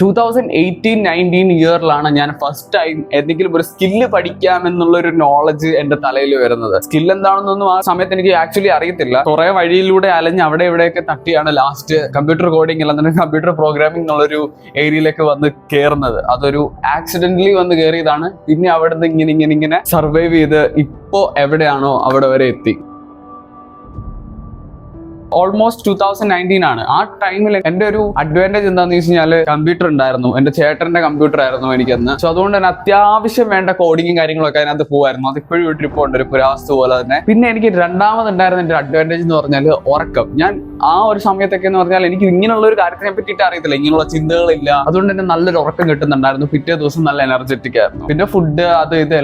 2018-19 ഇയറിലാണ് ഞാൻ first time എന്തെങ്കിലും ഒരു സ്കില്ല് പഠിക്കാമെന്നുള്ളൊരു നോളജ് എന്റെ തലയിൽ വരുന്നത്. സ്കിൽ എന്താണെന്നൊന്നും ആ സമയത്ത് എനിക്ക് ആക്ച്വലി അറിയത്തില്ല. കുറെ വഴിയിലൂടെ അലഞ്ഞ് അവിടെ ഇവിടെയൊക്കെ തട്ടിയാണ് ലാസ്റ്റ് കമ്പ്യൂട്ടർ കോഡിംഗ് അല്ലെന്നുണ്ടെങ്കിൽ കമ്പ്യൂട്ടർ പ്രോഗ്രാമിംഗ് എന്നുള്ളൊരു ഏരിയയിലേക്ക് വന്ന് കയറുന്നത്. അതൊരു ആക്സിഡന്റലി വന്ന് കയറിയതാണ്. പിന്നെ അവിടെ നിന്ന് ഇങ്ങനെ സർവൈവ് ചെയ്ത് ഇപ്പോ എവിടെയാണോ അവിടെ വരെ എത്തി. ഓൾമോസ്റ്റ് 2019 ആണ്. ആ ടൈമിൽ എന്റെ ഒരു അഡ്വാൻറ്റേജ് എന്താണെന്ന് വെച്ച് കഴിഞ്ഞാൽ കമ്പ്യൂട്ടർ ഉണ്ടായിരുന്നു. എന്റെ ചേട്ടന്റെ കമ്പ്യൂട്ടർ ആയിരുന്നു എനിക്കന്ന്. സോ അതുകൊണ്ട് തന്നെ അത്യാവശ്യം വേണ്ട കോഡിങ്ങും കാര്യങ്ങളൊക്കെ അതിനകത്ത് പോകുമായിരുന്നു. അത് ഇപ്പോഴും ഒരു ട്രിപ്പ് ഉണ്ട്, ഒരു പുരാവസ്തു പോലെ തന്നെ. പിന്നെ എനിക്ക് രണ്ടാമതുണ്ടായിരുന്ന എന്റെ അഡ്വാൻറ്റേജ് എന്ന് പറഞ്ഞാൽ ഉറക്കം. ഞാൻ ആ ഒരു സമയത്തൊക്കെ എന്ന് പറഞ്ഞാൽ എനിക്ക് ഇങ്ങനെയുള്ള ഒരു കാര്യത്തിനെ പറ്റിയിട്ട് അറിയത്തില്ല, ഇങ്ങനെയുള്ള ചിന്തകളില്ല. അതുകൊണ്ട് തന്നെ നല്ലൊരു ഉറക്കം കിട്ടുന്നുണ്ടായിരുന്നു. പിറ്റേ ദിവസം നല്ല എനർജറ്റിക് ആയിരുന്നു. പിന്നെ ഫുഡ് അത് ഇത്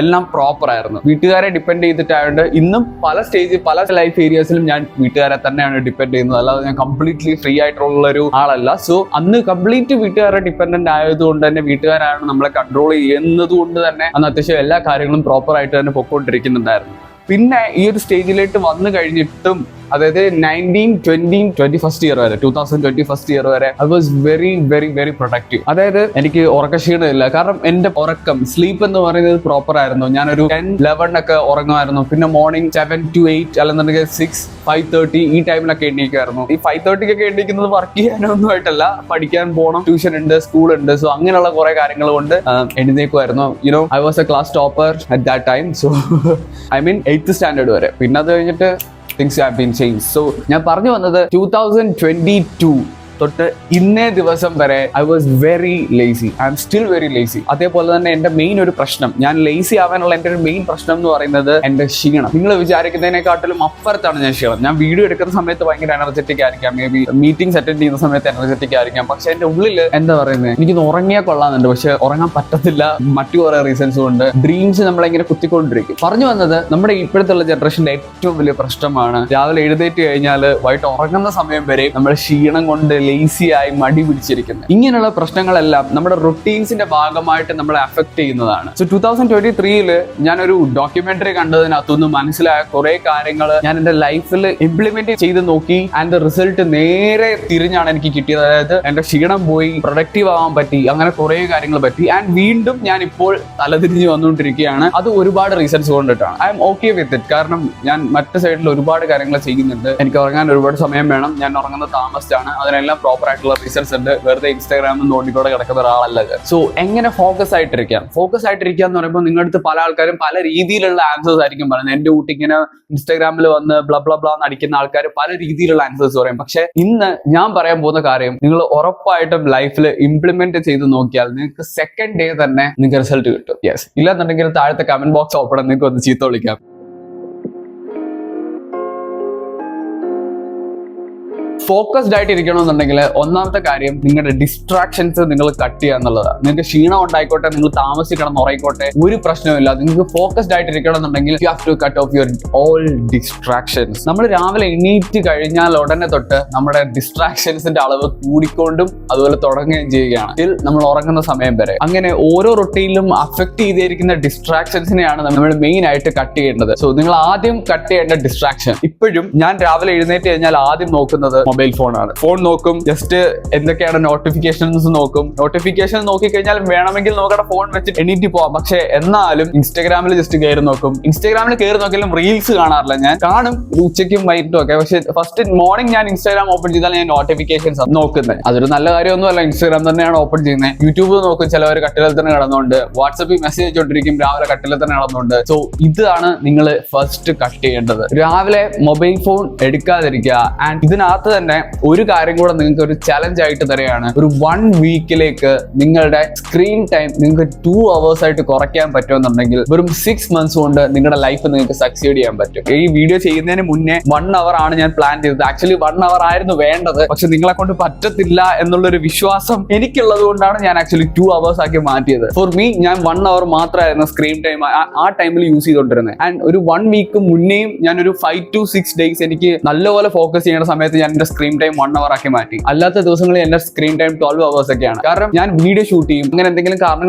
എല്ലാം പ്രോപ്പർ ആയിരുന്നു. വീട്ടുകാരെ ഡിപ്പെൻഡ് ചെയ്തിട്ടായതുകൊണ്ട് ഇന്നും പല സ്റ്റേജ് പല ലൈഫ് ഏരിയാസിലും ഞാൻ വീട്ടുകാരെ തന്നെയാണ് ഡിപ്പെൻഡ് ചെയ്യുന്നത്. അല്ലാതെ ഞാൻ കംപ്ലീറ്റ്ലി ഫ്രീ ആയിട്ടുള്ള ഒരു ആളല്ല. സോ അന്ന് കംപ്ലീറ്റ് വീട്ടുകാരെ ഡിപ്പെൻഡന്റ് ആയതുകൊണ്ട് തന്നെ വീട്ടുകാരാണ് നമ്മളെ കൺട്രോൾ ചെയ്യുന്നത് കൊണ്ട് തന്നെ അന്ന് അത്യാവശ്യം എല്ലാ കാര്യങ്ങളും പ്രോപ്പർ ആയിട്ട് തന്നെ പൊക്കോണ്ടിരിക്കുന്നുണ്ടായിരുന്നു. പിന്നെ ഈ ഒരു സ്റ്റേജിലേക്ക് വന്നു കഴിഞ്ഞിട്ടും, അതായത് 2020 ഇയർ വരെ 2020 ഇയർ വരെ I was very very very productive. അതായത് എനിക്ക് ഉറക്കക്ഷീണമില്ല. കാരണം എന്റെ ഉറക്കം സ്ലീപ്പ് എന്ന് പറയുന്നത് പ്രോപ്പർ ആയിരുന്നു. ഞാനൊരു 10-11 ഒക്കെ ഉറങ്ങുമായിരുന്നു. പിന്നെ മോർണിംഗ് 7 to 8 അല്ലെന്നുണ്ടെങ്കിൽ 6-5:30 ഈ ടൈമിലൊക്കെ എണീക്കുമായിരുന്നു. ഈ 5:30 എണീക്കുന്നത് വർക്ക് ചെയ്യാനൊന്നും ആയിട്ടല്ല, പഠിക്കാൻ പോകണം, ട്യൂഷൻ ഉണ്ട്, സ്കൂൾ ഉണ്ട്. സോ അങ്ങനെയുള്ള കുറെ കാര്യങ്ങൾ കൊണ്ട് എഴുന്നേക്കുമായിരുന്നു. You know I was a class topper at that time. So I mean 8th standard വരെ. പിന്നെ അത് കഴിഞ്ഞിട്ട് things have been changed. So ഞാൻ പറഞ്ഞു വന്നത് 2022 തൊട്ട് ഇന്നേ ദിവസം വരെ I was very lazy. I am still very lazy. അതേപോലെ തന്നെ എന്റെ മെയിൻ ഒരു പ്രശ്നം, ഞാൻ ലേസി ആവാനുള്ള എന്റെ ഒരു മെയിൻ പ്രശ്നം എന്ന് പറയുന്നത് എന്റെ ക്ഷീണം. നിങ്ങൾ വിചാരിക്കുന്നതിനെക്കാട്ടിലും അപ്പുറത്താണ് ഞാൻ ക്ഷീണം. ഞാൻ വീഡിയോ എടുക്കുന്ന സമയത്ത് ഭയങ്കര എനർജറ്റിക് ആയിരിക്കാം, മേ ബി മീറ്റിംഗ്സ് അറ്റൻഡ് ചെയ്യുന്ന സമയത്ത് എനർജറ്റിക് ആയിരിക്കാം. പക്ഷെ എന്റെ ഉള്ളിൽ എന്താ പറയുന്നത്, എനിക്കൊന്ന് ഉറങ്ങിയാൽ കൊള്ളാന്നുണ്ട്, പക്ഷെ ഉറങ്ങാൻ പറ്റത്തില്ല. മറ്റു കുറെ റീസൺസ് കൊണ്ട് ഡ്രീംസ് നമ്മളെങ്ങനെ കുത്തിക്കൊണ്ടിരിക്കും. പറഞ്ഞു വന്നത്, നമ്മുടെ ഇപ്പോഴത്തെ ജനറേഷന്റെ ഏറ്റവും വലിയ പ്രശ്നമാണ് രാവിലെ എഴുന്നേറ്റ് കഴിഞ്ഞാൽ വൈകിട്ട് ഉറങ്ങുന്ന സമയം വരെ നമ്മൾ ക്ഷീണം കൊണ്ട് ലേസിയായി മടി പിടിച്ചിരിക്കുന്നത്. ഇങ്ങനെയുള്ള പ്രശ്നങ്ങളെല്ലാം നമ്മുടെ റൊട്ടീൻസിന്റെ ഭാഗമായിട്ട് നമ്മളെ അഫക്ട് ചെയ്യുന്നതാണ്. സോ 2023 ഞാനൊരു ഡോക്യുമെന്ററി കണ്ടതിനകത്തുനിന്ന് മനസ്സിലായ കുറെ കാര്യങ്ങൾ ഞാൻ എന്റെ ലൈഫിൽ ഇംപ്ലിമെന്റ് ചെയ്ത് നോക്കി. ആൻഡ് റിസൾട്ട് നേരെ തിരിഞ്ഞാണ് എനിക്ക് കിട്ടിയത്. അതായത് എന്റെ ക്ഷീണം പോയി, പ്രൊഡക്റ്റീവ് ആവാൻ പറ്റി, അങ്ങനെ കുറെ കാര്യങ്ങൾ പറ്റി. ആൻഡ് വീണ്ടും ഞാൻ ഇപ്പോൾ തലതിരിഞ്ഞ് വന്നുകൊണ്ടിരിക്കുകയാണ്. അത് ഒരുപാട് റീസൺസ് കൊണ്ടിട്ടാണ്. I'm okay with it. കാരണം ഞാൻ മറ്റു സൈഡിൽ ഒരുപാട് കാര്യങ്ങൾ ചെയ്യുന്നുണ്ട്. എനിക്ക് ഉറങ്ങാൻ ഒരുപാട് സമയം വേണം. ഞാൻ ഉറങ്ങുന്നത് താമസിച്ചാണ്. അതിനെല്ലാം പ്രോപ്പർ ആയിട്ടുള്ള റീസൺസ് ഉണ്ട്. വെറുതെ ഇൻസ്റ്റാഗ്രാമിൽ നോട്ടിക്കൂടെ കിടക്കുന്ന ഒരാളല്ല. സോ എങ്ങനെ ഫോക്കസ് ആയിട്ടിരിക്കാം എന്ന് പറയുമ്പോൾ നിങ്ങളുടെ അടുത്ത് പല ആൾക്കാരും പല രീതിയിലുള്ള ആൻസേഴ്സ് ആയിരിക്കും പറയുന്നത്. എന്റെ കുട്ടി ഇങ്ങനെ ഇൻസ്റ്റാഗ്രാമിൽ വന്ന് ബ്ലാ അടിക്കുന്ന ആൾക്കാർ പല രീതിയിലുള്ള ആൻസേഴ്സ് പറയും. പക്ഷെ ഇന്ന് ഞാൻ പറയാൻ പോകുന്ന കാര്യം നിങ്ങൾ ഉറപ്പായിട്ടും ലൈഫിൽ ഇംപ്ലിമെന്റ് ചെയ്ത് നോക്കിയാൽ നിങ്ങൾക്ക് സെക്കൻഡ് ഡേ തന്നെ നിങ്ങൾക്ക് റിസൾട്ട് കിട്ടും. യെസ്, ഇല്ലെന്നുണ്ടെങ്കിൽ താഴത്തെ കമന്റ് ബോക്സ് ഓപ്പൺ നിങ്ങൾക്ക് ഒന്ന് ചീത്ത വിളിക്കാം. ഫോക്കസ്ഡ് ആയിട്ട് ഇരിക്കണമെന്നുണ്ടെങ്കിൽ ഒന്നാമത്തെ കാര്യം നിങ്ങളുടെ ഡിസ്ട്രാക്ഷൻസ് നിങ്ങൾ കട്ട് ചെയ്യുക എന്നുള്ളതാണ്. നിങ്ങൾക്ക് ക്ഷീണം ഉണ്ടായിക്കോട്ടെ, നിങ്ങൾ താമസിക്കണം ഉറയിക്കോട്ടെ, ഒരു പ്രശ്നമില്ല. നിങ്ങൾക്ക് ഫോക്കസ്ഡ് ആയിട്ട് ഇരിക്കണമെന്നുണ്ടെങ്കിൽ you have to cut off your all distractions. നമ്മൾ രാവിലെ എണീറ്റ് കഴിഞ്ഞാൽ ഉടനെ തൊട്ട് നമ്മുടെ ഡിസ്ട്രാക്ഷൻസിന്റെ അളവ് കൂടിക്കൊണ്ടും അതുപോലെ തുടങ്ങുകയും ചെയ്യുകയാണ് ടിൽ നമ്മൾ ഉറങ്ങുന്ന സമയം വരെ. അങ്ങനെ ഓരോ റൊട്ടീനിലും അഫക്ട് ചെയ്തിരിക്കുന്ന ഡിസ്ട്രാക്ഷൻസിനെയാണ് നമ്മൾ മെയിൻ ആയിട്ട് കട്ട് ചെയ്യേണ്ടത്. സോ നിങ്ങൾ ആദ്യം കട്ട് ചെയ്യേണ്ട ഡിസ്ട്രാക്ഷൻ, ഇപ്പോഴും ഞാൻ രാവിലെ എഴുന്നേറ്റ് കഴിഞ്ഞാൽ ആദ്യം നോക്കുന്നത് മൊബൈൽ ഫോണാണ്. ഫോൺ നോക്കും, ജസ്റ്റ് എന്തൊക്കെയാണ് നോട്ടിഫിക്കേഷൻസ് നോക്കും. നോട്ടിഫിക്കേഷൻ നോക്കിക്കഴിഞ്ഞാൽ വേണമെങ്കിൽ നോക്കട്ടെ ഫോൺ വെച്ചിട്ട് എണീറ്റ് പോവാം. പക്ഷെ എന്നാലും ഇൻസ്റ്റാഗ്രാമിൽ ജസ്റ്റ് കയറി നോക്കും. ഇൻസ്റ്റാഗ്രാമിൽ കയറി നോക്കിയാലും റീൽസ് കാണാറില്ല. ഞാൻ കാണും ഉച്ചയ്ക്കും വൈകിട്ടും ഒക്കെ. പക്ഷെ ഫസ്റ്റ് മോർണിംഗ് ഞാൻ ഇൻസ്റ്റാഗ്രാം ഓപ്പൺ ചെയ്താൽ ഞാൻ നോട്ടിഫിക്കേഷൻസ് നോക്കുന്നത്. അതൊരു നല്ല കാര്യമൊന്നുമല്ല. ഇൻസ്റ്റാഗ്രാം തന്നെയാണ് ഓപ്പൺ ചെയ്യുന്നത്. യൂട്യൂബ് നോക്കും, ചിലവർ കട്ടിലിൽ തന്നെ കിടന്നുകൊണ്ട്. വാട്സപ്പിൽ മെസ്സേജ് അയച്ചോണ്ടിരിക്കും രാവിലെ കട്ടിലിൽ തന്നെ കിടന്നുകൊണ്ട്. സോ ഇതാണ് നിങ്ങൾ ഫസ്റ്റ് കട്ട് ചെയ്യേണ്ടത്. രാവിലെ മൊബൈൽ ഫോൺ എടുക്കാതിരിക്കുക. ആൻഡ് ഇതിനകത്ത് തന്നെ ഒരു കാര്യം കൂടെ നിങ്ങൾക്ക് ഒരു ചലഞ്ച് ആയിട്ട് തരികയാണ്. ഒരു 1 വീക്കിലേക്ക് നിങ്ങളുടെ സ്ക്രീൻ ടൈം നിങ്ങൾക്ക് 2 hours ആയിട്ട് കുറയ്ക്കാൻ പറ്റുമെന്നുണ്ടെങ്കിൽ വെറും 6 months കൊണ്ട് നിങ്ങളുടെ ലൈഫ് നിങ്ങൾക്ക് സക്സീഡ് ചെയ്യാൻ പറ്റും. ഈ വീഡിയോ ചെയ്യുന്നതിന് മുന്നേ 1 hour ആണ് ഞാൻ പ്ലാൻ ചെയ്തത്. ആക്ച്വലി 1 hour ആയിരുന്നു വേണ്ടത്. പക്ഷെ നിങ്ങളെ കൊണ്ട് പറ്റത്തില്ല എന്നുള്ളൊരു വിശ്വാസം എനിക്കുള്ളത് കൊണ്ടാണ് ഞാൻ ആക്ച്വലി 2 hours ആക്കി മാറ്റിയത്. ഫോർ മീ ഞാൻ 1 hour മാത്രമായിരുന്നു സ്ക്രീൻ ടൈം ആ ടൈമിൽ യൂസ് ചെയ്തുകൊണ്ടിരുന്നത്. ആൻഡ് ഒരു 1 വീക്ക് മുന്നേയും ഞാൻ ഒരു 5 to 6 days എനിക്ക് നല്ലപോലെ ഫോക്കസ് ചെയ്യുന്ന സമയത്ത് ഞാൻ എന്റെ സ്ക്രീൻ ടൈം 1 hour ആക്കി മാറ്റി. അല്ലാത്ത ദിവസങ്ങളിൽ എന്റെ സ്ക്രീൻ ടൈം 12 hours ഒക്കെയാണ്. കാരണം ഞാൻ വീഡിയോ ഷൂട്ട് ചെയ്യും, അങ്ങനെ എന്തെങ്കിലും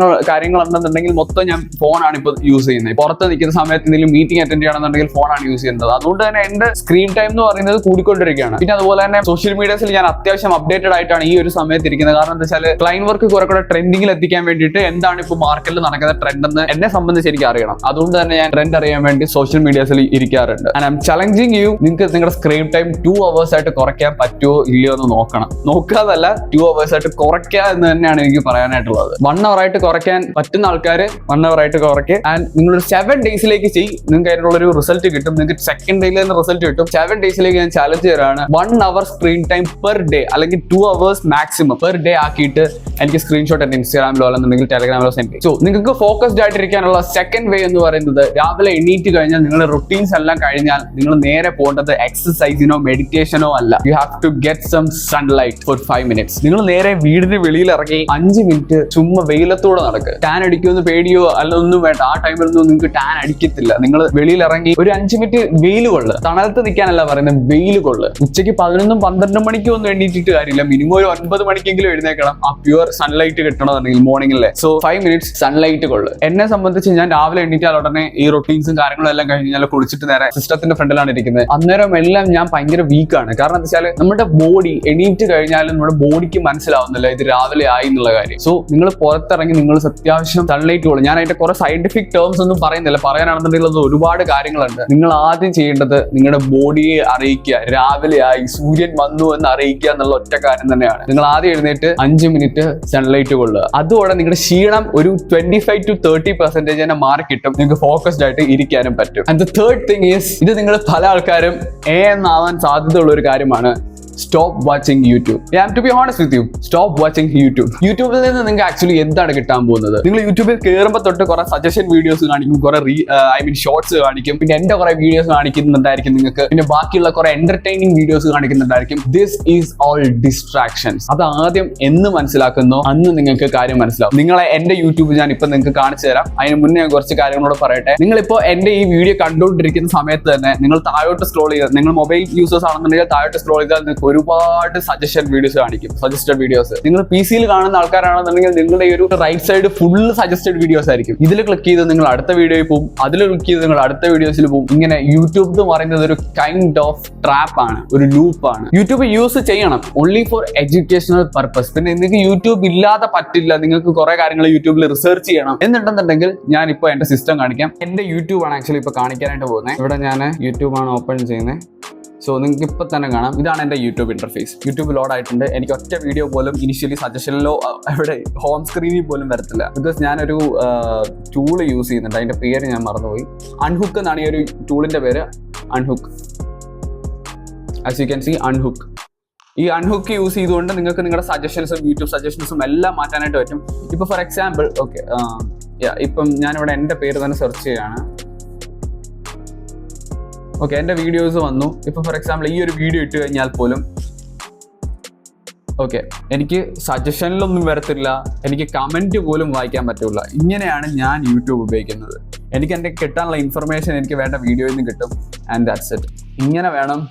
കാര്യങ്ങൾ ഉണ്ടെന്നുണ്ടെങ്കിൽ മൊത്തം ഞാൻ ഫോണാണ് ഇപ്പോൾ യൂസ് ചെയ്യുന്നത്. പുറത്ത് നിൽക്കുന്ന സമയത്ത് എന്തെങ്കിലും മീറ്റിംഗ് അറ്റൻഡ് ചെയ്യണമെന്നുണ്ടെങ്കിൽ ഫോണാണ് യൂസ് ചെയ്യുന്നത്. അതുകൊണ്ട് തന്നെ എന്റെ സ്ക്രീൻ ടൈം എന്ന് പറയുന്നത് കൂടിക്കൊണ്ടിരിക്കുകയാണ്. പിന്നെ അതുപോലെ തന്നെ സോഷ്യൽ മീഡിയസിൽ ഞാൻ അത്യാവശ്യം അപ്ഡേറ്റഡ് ആയിട്ടാണ് ഈ ഒരു സമയത്ത് ഇരിക്കുന്നത്. കാരണം എന്താ വെച്ചാൽ ക്ലൈന്റ് വർക്ക് കുറെ കൂടെ ട്രെൻഡിങ്ങിൽ എത്തിക്കാൻ വേണ്ടിയിട്ട് എന്താണ് ഇപ്പോൾ മാർക്കറ്റിൽ നടക്കുന്ന ട്രെൻഡ് എന്ന് എന്നെ സംബന്ധിച്ച് എനിക്ക് അറിയണം. അതുകൊണ്ട് തന്നെ ഞാൻ ട്രെൻഡ് അറിയാൻ വേണ്ടി സോഷ്യൽ മീഡിയസിൽ ഇരിക്കാറുണ്ട്. And I'm challenging you, നിങ്ങൾക്ക് നിങ്ങളുടെ സ്ക്രീൻ ടൈം 2 hours ആയിട്ട് കുറയ്ക്കാൻ പറ്റുമോ ഇല്ലയോ എന്ന് നോക്കണം. നോക്കാതല്ല, 2 hours ആയിട്ട് കുറയ്ക്കുക എന്ന് തന്നെയാണ് എനിക്ക് പറയാനായിട്ടുള്ളത്. 1 hour ആയിട്ട് കുറയ്ക്കാൻ പറ്റുന്ന ആൾക്കാർ 1 hour ആയിട്ട് കുറയ്ക്കുക. ആൻഡ് നിങ്ങളൊരു 7 daysലേക്ക് ചെയ്യും, നിങ്ങൾക്ക് അതിനുള്ളൊരു റിസൾട്ട് കിട്ടും. നിങ്ങൾക്ക് സെക്കൻഡ് ഡേയിൽ തന്നെ റിസൾട്ട് കിട്ടും. 7 daysലേക്ക് ഞാൻ ചാലഞ്ച് തരാണ്. 1 hour screen time per day അല്ലെങ്കിൽ 2 hours മാക്സിമം പെർ ഡേ ആക്കിയിട്ട് എനിക്ക് സ്ക്രീൻഷോട്ട് എന്റെ ഇൻസ്റ്റാഗ്രാമിലോ അല്ലെന്നുണ്ടെങ്കിൽ ടെലഗ്രാമിലോ സെൻഡ് ചെയ്യും. സോ നിങ്ങൾക്ക് ഫോക്കസ്ഡ് ആയിട്ടിരിക്കാനുള്ള സെക്കൻഡ് വേ എന്ന് പറയുന്നത്, രാവിലെ എണീറ്റ് കഴിഞ്ഞാൽ നിങ്ങളുടെ റുട്ടീൻസ് എല്ലാം കഴിഞ്ഞാൽ നിങ്ങൾ നേരെ പോകേണ്ടത് എക്സസൈസിനോ മെഡിറ്റേഷനോ അല്ല. You have to get some sunlight for 5 minutes. നിങ്ങൾ നേരെ വീടിന് വെളിയിൽ ഇറങ്ങി 5 minute ചുമ്മാ വെയിലത്തൂടെ നടക്കുക. ടാൻ അടിക്കുമെന്ന് പേടിയോ അല്ല ഒന്നും വേണ്ട. ആ ടൈമിലൊന്നും നിങ്ങൾക്ക് ടാൻ അടിക്കത്തില്ല. നിങ്ങൾ വെളിയിൽ ഇറങ്ങി ഒരു 5 minute വെയിൽ കൊള്ളു. തണലത്ത് നിൽക്കാനല്ല പറയുന്നത്, വെയിൽ കൊള്ളു. ഉച്ചയ്ക്ക് 11-12 മണിക്കും ഒന്നും എണ്ണീറ്റിട്ട് കാര്യമില്ല. മിനിമം ഒരു 9 മണിക്കെങ്കിലും എഴുന്നേക്കണം. ആ പ്യുവർ സൺലൈറ്റ് കിട്ടണമെന്നുണ്ടെങ്കിൽ മോർണിംഗിലെ. സോ 5 minutes സൺലൈറ്റ് കൊള്ളു. എന്നെ സംബന്ധിച്ച് ഞാൻ രാവിലെ എണ്ണീറ്റാൽ ഉടനെ ഈ റൊട്ടീൻസും കാര്യങ്ങളും എല്ലാം കഴിഞ്ഞാൽ കുളിച്ചിട്ട് നേരെ സിസ്റ്റത്തിന്റെ ഫ്രണ്ടിലാണ് ഇരിക്കുന്നത്. അന്നേരം എല്ലാം ഞാൻ ഭയങ്കര വീക്കാണ്. കാരണം എന്താ വെച്ചാൽ നമ്മുടെ ബോഡി എണീറ്റ് കഴിഞ്ഞാലും നമ്മുടെ ബോഡിക്ക് മനസ്സിലാവുന്നില്ല ഇത് രാവിലെ ആയി എന്നുള്ള കാര്യം. സോ നിങ്ങൾ പുറത്തിറങ്ങി നിങ്ങൾ അത്യാവശ്യം സൺലൈറ്റ് കൊള്ളും. ഞാൻ അതിന്റെ കുറെ സയന്റിഫിക് ടേംസ് ഒന്നും പറയുന്നില്ല. പറയാനാണെന്നുണ്ടെങ്കിൽ അത് ഒരുപാട് കാര്യങ്ങളുണ്ട്. നിങ്ങൾ ആദ്യം ചെയ്യേണ്ടത് നിങ്ങളുടെ ബോഡിയെ അറിയിക്കുക, രാവിലെ ആയി, സൂര്യൻ വന്നു എന്ന് അറിയിക്കുക എന്നുള്ള ഒറ്റ കാര്യം തന്നെയാണ്. നിങ്ങൾ ആദ്യം എഴുന്നേറ്റ് 5 minute സൺലൈറ്റ് കൊള്ളുക. അതോടെ നിങ്ങളുടെ ക്ഷീണം ഒരു 25 to 30% തന്നെ മാറി കിട്ടും. നിങ്ങൾക്ക് ഫോക്കസ്ഡ് ആയിട്ട് ഇരിക്കാനും പറ്റും. And the third thing is, ഇത് നിങ്ങൾ പല ആൾക്കാരും എന്നാവാൻ സാധ്യതയുള്ള ഒരു കാര്യമാണ്. Stop watching YouTube. Yeah, to be honest with you, stop watching YouTube. യൂട്യൂബിൽ നിന്ന് നിങ്ങൾക്ക് ആക്ച്വലി എന്താണ് കിട്ടാൻ പോകുന്നത്? നിങ്ങൾ യൂട്യൂബിൽ കയറുമ്പോൾ തൊട്ട് കുറെ സജഷൻ വീഡിയോസ് കാണിക്കും, കുറെ ഷോർട്സ് കാണിക്കും, പിന്നെ എന്റെ കുറെ വീഡിയോസ് കാണിക്കുന്നുണ്ടായിരിക്കും നിങ്ങൾക്ക്, പിന്നെ ബാക്കിയുള്ള കുറെ എന്റർടൈനിങ് വീഡിയോസ് കാണിക്കുന്നുണ്ടായിരിക്കും. This is all distractions. അത് ആദ്യം എന്ന് മനസ്സിലാക്കുന്നോ അന്ന് നിങ്ങൾക്ക് കാര്യം മനസ്സിലാവും. നിങ്ങളെ എന്റെ യൂട്യൂബ് ഞാൻ ഇപ്പൊ നിങ്ങൾക്ക് കാണിച്ചു തരാം. അതിന് മുന്നേ ഞാൻ കുറച്ച് കാര്യങ്ങളോട് പറയട്ടെ. നിങ്ങളിപ്പോ എന്റെ ഈ വീഡിയോ കണ്ടുകൊണ്ടിരിക്കുന്ന സമയത്ത് തന്നെ നിങ്ങൾ താഴോട്ട് സ്ക്രോൾ ചെയ്താൽ, നിങ്ങൾ മൊബൈൽ യൂസേഴ്സ് ആണെന്നുണ്ടെങ്കിൽ താഴോട്ട് സ്ക്രോൾ ചെയ്താൽ ഒരുപാട് സജഷൻ വീഡിയോസ് കാണിക്കും, സജസ്റ്റഡ് വീഡിയോസ്. നിങ്ങൾ PC-യിൽ കാണുന്ന ആൾക്കാരാണെന്നുണ്ടെങ്കിൽ നിങ്ങളുടെ ഈ ഒരു right side full suggested videos ആയിരിക്കും. ഇതിൽ ക്ലിക്ക് ചെയ്ത് നിങ്ങൾ അടുത്ത വീഡിയോയിൽ പോകും, അതിൽ ക്ലിക്ക് ചെയ്ത് നിങ്ങൾ അടുത്ത വീഡിയോസിൽ പോകും. ഇങ്ങനെ യൂട്യൂബ് എന്ന് പറയുന്നത് ഒരു കൈൻഡ് ഓഫ് ട്രാപ്പ് ആണ്, ഒരു ലൂപ്പ് ആണ്. യൂട്യൂബ് യൂസ് ചെയ്യണം ഓൺലി ഫോർ എഡ്യൂക്കേഷണൽ പർപ്പസ്. പിന്നെ നിങ്ങൾക്ക് യൂട്യൂബ് ഇല്ലാതെ പറ്റില്ല. നിങ്ങൾക്ക് കുറെ കാര്യങ്ങൾ യൂട്യൂബിൽ റിസർച്ച് ചെയ്യണം എന്നുണ്ടെന്നുണ്ടെങ്കിൽ ഞാൻ ഇപ്പോൾ എന്റെ സിസ്റ്റം കാണിക്കാം. എന്റെ യൂട്യൂബ് ആണ് ആക്ച്വലി ഇപ്പോൾ കാണിക്കാനായിട്ട് പോകുന്നത്. ഇവിടെ ഞാൻ യൂട്യൂബ് ആണ് ഓപ്പൺ ചെയ്യുന്നത്. സോ നിങ്ങൾക്ക് ഇപ്പം തന്നെ കാണാം, ഇതാണ് എൻ്റെ യൂട്യൂബ് ഇന്റർഫേസ്. യൂട്യൂബ് ലോഡ് ആയിട്ടുണ്ട്. എനിക്ക് ഒറ്റ വീഡിയോ പോലും ഇനിഷ്യലി സജഷനിലോ ഇവിടെ ഹോം സ്ക്രീനിൽ പോലും വരത്തില്ല. ബിക്കോസ് ഞാനൊരു ടൂള് യൂസ് ചെയ്യുന്നുണ്ട്. അതിൻ്റെ പേര് ഞാൻ മറന്നുപോയി. അൺഹുക്ക് എന്നാണ് ഈ ഒരു ടൂളിൻ്റെ പേര്. അൺഹുക്ക്, ആസ് യു ക്യാൻ സീ, അൺഹുക്ക്. ഈ അൺഹുക്ക് യൂസ് ചെയ്തുകൊണ്ട് നിങ്ങൾക്ക് നിങ്ങളുടെ സജഷൻസും യൂട്യൂബ് സജഷൻസും എല്ലാം മാറ്റാനായിട്ട് പറ്റും. ഇപ്പോൾ ഫോർ എക്സാമ്പിൾ, ഓക്കെ, ഇപ്പം ഞാനിവിടെ എൻ്റെ പേര് തന്നെ സെർച്ച് ചെയ്യുകയാണ്. ഓക്കെ, എൻ്റെ വീഡിയോസ് വന്നു. ഇപ്പോൾ ഫോർ എക്സാമ്പിൾ ഈ ഒരു വീഡിയോ ഇട്ട് കഴിഞ്ഞാൽ പോലും ഓക്കെ, എനിക്ക് സജഷനിലൊന്നും വരത്തില്ല, എനിക്ക് കമൻറ്റ് പോലും വായിക്കാൻ പറ്റില്ല. ഇങ്ങനെയാണ് ഞാൻ യൂട്യൂബ് ഉപയോഗിക്കുന്നത്. എനിക്ക് എൻ്റെ കിട്ടാനുള്ള ഇൻഫർമേഷൻ എനിക്ക് വേണ്ട വീഡിയോയിൽ നിന്ന് കിട്ടും. And that's it. ഇങ്ങനെ വേണം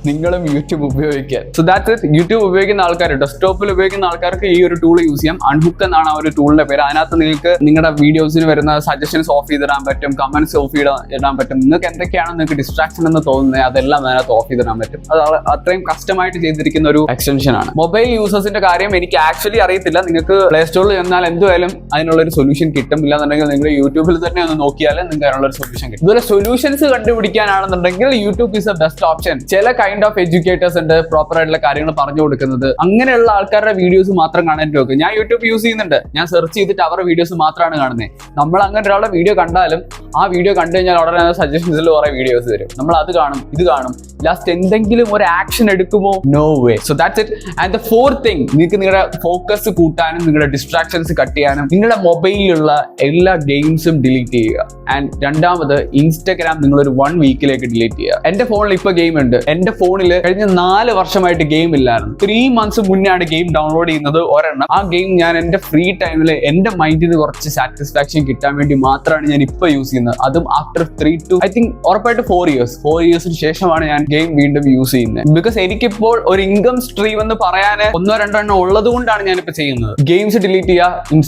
നിങ്ങളും യൂട്യൂബ് ഉപയോഗിക്കാൻ. So that's it. യൂട്യൂബ് ഉപയോഗിക്കുന്ന ആൾക്കാർ, ഡെസ്ക്ടോപ്പിൽ ഉപയോഗിക്കുന്ന ആൾക്കാർക്ക് ഈ ഒരു ടൂൾ യൂസ് ചെയ്യാം. അൺഹുക്ക് എന്നാണ് ആ ഒരു ടൂളിന്റെ പേര്. അതിനകത്ത് നിങ്ങൾക്ക് നിങ്ങളുടെ വീഡിയോസിന് വരുന്ന സജഷൻസ് ഓഫ് ചെയ്തിടാൻ പറ്റും, കമന്റ്സ് ഓഫ് ചെയ്തിടാൻ പറ്റും. നിങ്ങൾക്ക് എന്തൊക്കെയാണ് നിങ്ങൾക്ക് ഡിസ്ട്രാക്ഷൻ എന്ന് തോന്നുന്നത് അതെല്ലാം അതിനകത്ത് ഓഫ് ചെയ്തിടാൻ പറ്റും. അത് അത്രയും കസ്റ്റമായിട്ട് ചെയ്തിരിക്കുന്ന ഒരു എക്സ്റ്റൻഷൻ ആണ്. മൊബൈൽ യൂസേഴ്സിന്റെ കാര്യം എനിക്ക് ആക്ച്വലി അറിയത്തില്ല. നിങ്ങൾക്ക് പ്ലേ സ്റ്റോറിൽ ചെന്നാൽ എന്തായാലും അതിനുള്ളൊരു സൊല്യൂഷൻ കിട്ടും. ഇല്ലാന്നുണ്ടെങ്കിൽ നിങ്ങൾ യൂട്യൂബിൽ തന്നെ ഒന്ന് നോക്കിയാൽ നിങ്ങൾക്ക് അതിനുള്ളൊരു സൊല്യൂഷൻ കിട്ടും. ഇതുപോലെ സൊല്യൂഷൻസ് കണ്ടുപിടിക്കാനാണെന്നുണ്ടെങ്കിൽ YouTube is a best option. ചില കൈൻഡ് ഓഫ് എഡ്യൂക്കേറ്റേഴ്സ് ഉണ്ട്, പ്രോപ്പർ ആയിട്ടുള്ള കാര്യങ്ങൾ പറഞ്ഞു കൊടുക്കുന്നത്. അങ്ങനെയുള്ള ആൾക്കാരുടെ വീഡിയോസ് മാത്രം കാണാൻ നോക്കുക. ഞാൻ യൂട്യൂബ് യൂസ് ചെയ്യുന്നുണ്ട്. ഞാൻ സെർച്ച് ചെയ്തിട്ട് അവരുടെ വീഡിയോസ് മാത്രമാണ് കാണുന്നത്. നമ്മൾ അങ്ങനെ ഒരാളുടെ വീഡിയോ കണ്ടാലും ആ വീഡിയോ കണ്ടു കഴിഞ്ഞാൽ ഉടനെ സജഷൻസിൽ കുറെ വീഡിയോസ് വരും. നമ്മൾ അത് കാണും, ഇത് കാണും. ലാസ്റ്റ് എന്തെങ്കിലും ഒരു ആക്ഷൻ എടുക്കുമോ? No way. So that's it. And the fourth thing, നിങ്ങൾക്ക് നിങ്ങളുടെ ഫോക്കസ് കൂട്ടാനും നിങ്ങളുടെ ഡിസ്ട്രാക്ഷൻസ് കട്ട് ചെയ്യാനും നിങ്ങളുടെ മൊബൈലിലുള്ള എല്ലാ ഗെയിംസും ഡിലീറ്റ് ചെയ്യുക. ആൻഡ് രണ്ടാമത്, ഇൻസ്റ്റാഗ്രാം നിങ്ങളൊരു 1 വീക്കിലേക്ക് ഡിലീറ്റ് ചെയ്യുക. എന്റെ ഫോണിൽ ഇപ്പൊ ഗെയിം ഉണ്ട്. എന്റെ ഫോണിൽ കഴിഞ്ഞ 4 വർഷമായിട്ട് ഗെയിം ഇല്ലായിരുന്നു. 3 months മുന്നെയാണ് ഗെയിം ഡൗൺലോഡ് ചെയ്യുന്നത് ഒരെണ്ണം. ആ ഗെയിം ഞാൻ എന്റെ ഫ്രീ ടൈമിൽ എന്റെ മൈൻഡിന് കുറച്ച് സാറ്റിസ്ഫാക്ഷൻ കിട്ടാൻ വേണ്ടി മാത്രമാണ് ഞാൻ ഇപ്പൊ യൂസ് ചെയ്യുന്നത്. ചെയ്യുന്നത്. അതും ആഫ്റ്റർ 3 to I think ഉറപ്പായിട്ട് 4 ഇയേഴ്സിന് ശേഷമാണ് ഞാൻ ഗെയിം വീണ്ടും യൂസ് ചെയ്യുന്നത്. ബിക്കോസ് എനിക്കിപ്പോൾ ഒരു ഇൻകം സ്ട്രീം എന്ന് പറയാൻ 1-2 ഉള്ളത് കൊണ്ടാണ് ഞാനിപ്പോൾ ചെയ്യുന്നത്. ഗെയിംസ് ഡിലീറ്റ് ചെയ്യുക,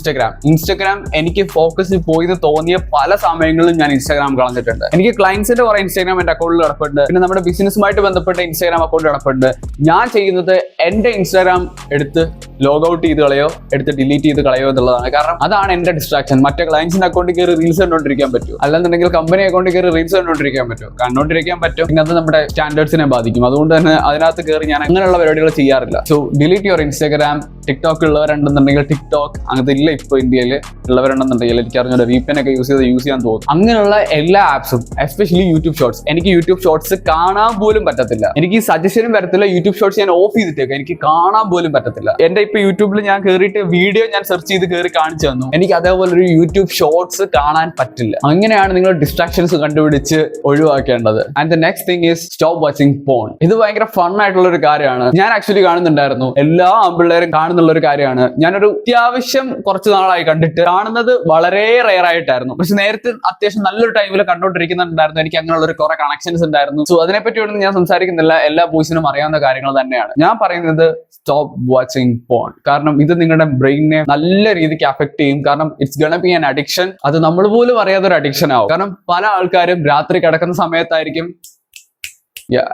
ഇൻസ്റ്റഗ്രാം എനിക്ക് ഫോക്കസ് പോയി തോന്നിയ പല സമയങ്ങളിലും ഞാൻ ഇൻസ്റ്റാഗ്രാം കളഞ്ഞിട്ടുണ്ട്. എനിക്ക് ക്ലയൻസിന്റെ കുറെ ഇൻസ്റ്റാഗ്രാം എന്റെ അക്കൗണ്ടിൽ കിടപ്പുണ്ട്, പിന്നെ നമ്മുടെ ബിസിനസ്സുമായിട്ട് ബന്ധപ്പെട്ട ഇൻസ്റ്റാഗ്രാം അക്കൗണ്ട് കിടപ്പുണ്ട്. ഞാൻ ചെയ്യുന്നത് എന്റെ ഇൻസ്റ്റാഗ്രാം എടുത്ത് ലോഗ് ഔട്ട് ചെയ്ത് കളയോ, എടുത്ത് ഡിലീറ്റ് ചെയ്ത് കളയോ എന്നുള്ളതാണ്. കാരണം അതാണ് എന്റെ ഡിസ്ട്രാക്ഷൻ. മറ്റേ ക്ലയൻസിന്റെ അക്കൗണ്ടിൽ കയറി റീൽസ് കണ്ടോണ്ടിരിക്കാൻ പറ്റും, അല്ലെന്നുണ്ടെങ്കിൽ കമ്പനി അക്കൗണ്ടിൽ കയറി റീൽസ് കണ്ടോണ്ടിരിക്കാൻ പറ്റും. പിന്നെ അത് നമ്മുടെ സ്റ്റാൻഡേർഡ്സിനെ ബാധിക്കും. അതുകൊണ്ട് തന്നെ അതിനകത്ത് കയറി ഞാൻ അങ്ങനെയുള്ള പരിപാടികൾ ചെയ്യാറില്ല. So delete your Instagram. TikTok ഉള്ളവരുണ്ടെന്നുണ്ടെങ്കിൽ ടിക്ടോക്ക് അങ്ങനത്തെ ഇല്ല ഇപ്പോൾ ഇന്ത്യയിൽ ഉള്ളവരുണ്ടെന്നുണ്ടെങ്കിൽ എനിക്ക് അറിഞ്ഞൂടെ VPN ഒക്കെ യൂസ് ചെയ്യാൻ തോന്നും. അങ്ങനെയുള്ള എല്ലാ ആപ്സും, എസ്പെഷ്യലി യൂട്യൂബ് ഷോർട്സ്. എനിക്ക് യൂട്യൂബ് ഷോർട്സ് കാണാൻ പോലും പറ്റത്തില്ല. എനിക്ക് ഈ സജഷനും വരത്തില്ല. യൂട്യൂബ് ഷോർട്സ് ഞാൻ ഓഫ് ചെയ്തിട്ടേക്ക്, എനിക്ക് കാണാൻ പോലും പറ്റത്തില്ല. എന്റെ ഇപ്പൊ യൂട്യൂബിൽ ഞാൻ കയറിയിട്ട് വീഡിയോ ഞാൻ സെർച്ച് ചെയ്ത് കയറി കാണിച്ചു തന്നു, എനിക്ക് അതേപോലെ ഒരു യൂട്യൂബ് ഷോർട്സ് കാണാൻ പറ്റില്ല. അങ്ങനെയാണ് നിങ്ങൾ ഡിസ്ട്രാക്ഷൻസ് കണ്ടുപിടിച്ച് ഒഴിവാക്കേണ്ടത്. And the next thing is stop watching porn. ഇത് ഭയങ്കര ഫൺ ആയിട്ടുള്ള ഒരു കാര്യമാണ്. ഞാൻ ആക്ച്വലി കാണുന്നുണ്ടായിരുന്നു, എല്ലാ ആൺപിള്ളേരും കാണുന്നുള്ള ഒരു കാര്യമാണ്. ഞാനൊരു അത്യാവശ്യം കുറച്ച് നാളായി കണ്ടിട്ട്, കാണുന്നത് വളരെ റെയർ ആയിട്ടായിരുന്നു. പക്ഷെ നേരത്തെ അത്യാവശ്യം നല്ലൊരു ടൈമിൽ കണ്ടോണ്ടിരിക്കുന്നുണ്ടായിരുന്നു. എനിക്ക് അങ്ങനെയുള്ള ഒരു കുറെ കണക്ഷൻസ് ഉണ്ടായിരുന്നു. സോ അതിനെപ്പറ്റിയൊന്നും ഞാൻ സംസാരിക്കുന്നില്ല, എല്ലാ ബോയ്സിനും അറിയാവുന്ന കാര്യങ്ങൾ തന്നെയാണ്. ഞാൻ പറയുന്നത് സ്റ്റോപ്പ് വാച്ചിങ് പോൺ. കാരണം ഇത് നിങ്ങളുടെ ബ്രെയിനിനെ നല്ല രീതിക്ക് അഫക്ട് ചെയ്യും. കാരണം it's gonna B an addiction. അത് നമ്മൾ പോലും അറിയാത്ത ഒരു അഡിക്ഷൻ ആവും. കാരണം പല ആൾക്കാരും രാത്രി കിടക്കുന്ന സമയത്തായിരിക്കും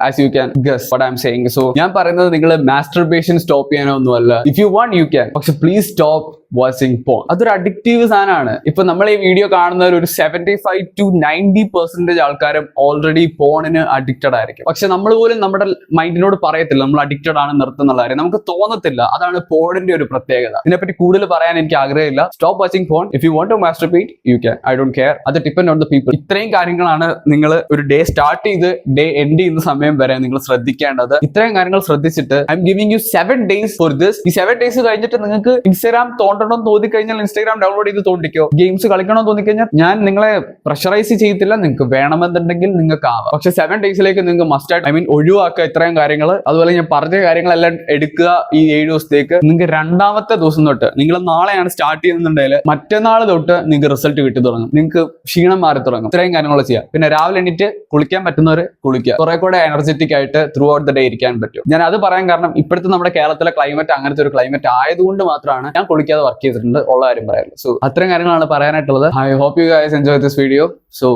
as you can guess what I'm saying. So ഞാൻ പറയുന്നത് നിങ്ങൾ മാസ്റ്റർബേഷൻ സ്റ്റോപ്പ് ചെയ്യാനൊന്നുമല്ല. If you want you can, പക്ഷെ പ്ലീസ് സ്റ്റോപ്പ് വാച്ചിങ് പോൺ. അതൊരു അഡിക്റ്റീവ് സാധനമാണ്. ഇപ്പൊ നമ്മൾ ഈ വീഡിയോ കാണുന്ന ഒരു 75 to 90% ആൾക്കാരും ഓൾറെഡി പോണിന് അഡിക്റ്റഡ് ആയിരിക്കും. പക്ഷെ നമ്മൾ പോലും നമ്മുടെ മൈൻഡിനോട് പറയത്തില്ല നമ്മൾ അഡിക്റ്റഡ് ആണ് നിർത്തുന്നുള്ള കാര്യം. നമുക്ക് തോന്നത്തില്ല. അതാണ് പോണിന്റെ ഒരു പ്രത്യേകത. ഇതിനെപ്പറ്റി കൂടുതൽ പറയാൻ എനിക്ക് ആഗ്രഹമില്ല. Stop watching porn. If you want to masturbate you can, I don't care. അത് ഡിപ്പെൻഡ് ഓൺ ദ പീപ്പിൾ. ഇത്രയും കാര്യങ്ങളാണ് നിങ്ങൾ ഒരു ഡേ സ്റ്റാർട്ട് ചെയ്ത് ഡേ എൻഡ് ചെയ്യുന്ന സമയം വരെ നിങ്ങൾ ശ്രദ്ധിക്കേണ്ടത്. ഇത്രയും കാര്യങ്ങൾ ശ്രദ്ധിച്ചിട്ട് I'm giving you 7 days for this. ഈ 7 days കഴിഞ്ഞിട്ട് നിങ്ങൾക്ക് ഇൻസ്റ്റാഗ്രാം തോണ്ടണം തോന്നി കഴിഞ്ഞാൽ ഇൻസ്റ്റാഗ്രാം ഡൗൺലോഡ് ചെയ്ത് തോണ്ടിക്കോ. ഗെയിംസ് കളിക്കണം തോന്നിക്കഴിഞ്ഞാൽ ഞാൻ നിങ്ങളെ പ്രഷറൈസ് ചെയ്യത്തില്ല. നിങ്ങൾക്ക് വേണമെന്നുണ്ടെങ്കിൽ നിങ്ങൾക്ക് ആവാം. പക്ഷെ 7 daysലേക്ക് നിങ്ങൾക്ക് മസ്റ്റ് ആയിട്ട് ഒഴിവാക്കുക ഇത്രയും കാര്യങ്ങൾ. അതുപോലെ ഞാൻ പറഞ്ഞ കാര്യങ്ങളെല്ലാം എടുക്കുക. ഈ 7 ദിവസത്തേക്ക് നിങ്ങൾക്ക് രണ്ടാമത്തെ ദിവസം തൊട്ട്, നിങ്ങൾ നാളെയാണ് സ്റ്റാർട്ട് ചെയ്യുന്നുണ്ടെങ്കിൽ മറ്റന്നാൾ തൊട്ട് നിങ്ങൾക്ക് റിസൾട്ട് കിട്ടി തുടങ്ങും. നിങ്ങൾക്ക് ക്ഷീണം മാറി തുടങ്ങും. ഇത്രയും കാര്യങ്ങൾ ചെയ്യാം. പിന്നെ രാവിലെ എണീറ്റ് കുളിക്കാൻ പറ്റുന്നവർ കുളിക്കുക. കുറെ കൂടെ എനർജറ്റിക് ആയിട്ട് ത്രൂ ഔട്ട് ദ ഡേ ഇരിക്കാൻ പറ്റും. ഞാൻ അത് പറയാൻ കാരണം ഇപ്പോഴത്തെ നമ്മുടെ കേരളത്തിലെ ക്ലൈമറ്റ് അങ്ങനത്തെ ഒരു ക്ലൈമറ്റ് ആയതുകൊണ്ട് മാത്രമാണ് ഞാൻ കുളിക്കാതെ വർക്ക് ചെയ്തിട്ടുണ്ട് ഉള്ള കാര്യം പറയാനുള്ളത്. സോ അത്രയും കാര്യങ്ങളാണ് പറയാനായിട്ടുള്ളത്. I hope you guys enjoy this video. So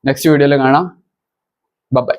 next വീഡിയോയിൽ കാണാം. ബൈ.